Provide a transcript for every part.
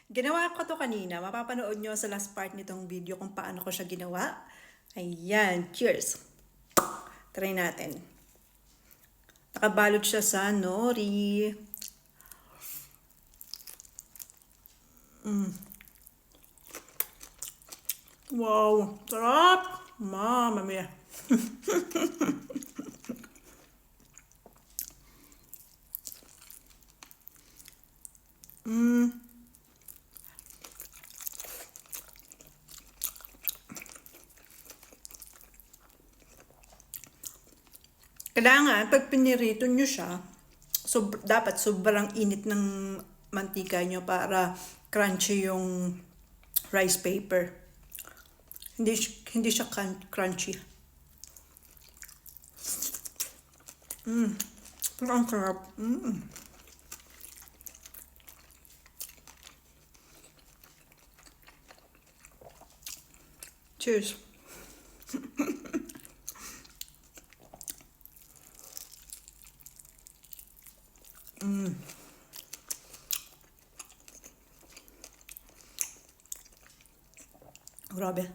Ginawa ko to kanina. Mapapanood nyo sa last part nitong video kung paano ko siya ginawa. Ayan, cheers! Try natin. Nakabalot siya sa nori. Wow, sarap! Mama mia! Kailangan, pag pinirito nyo siya, dapat sobrang init ng mantika nyo para crunchy yung rice paper. Hindi siya crunchy. Pero ang sarap. Cheers. Grabe.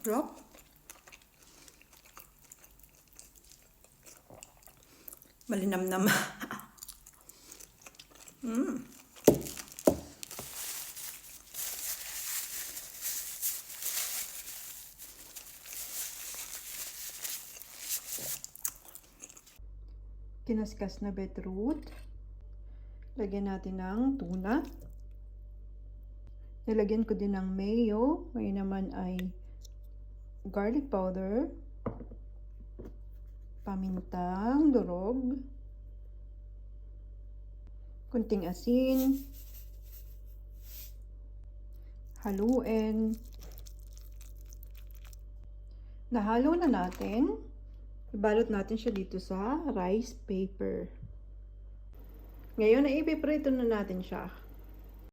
Sarap. Malinamnam. Kinaskas na beetroot. Lagyan natin ng tuna. Nilagyan ko din ng mayo. Ngayon naman ay garlic powder, pamintang durog, kunting asin, haluin. Nahalo na natin. Ibalot natin siya dito sa rice paper. Ngayon, ipiprito na natin siya.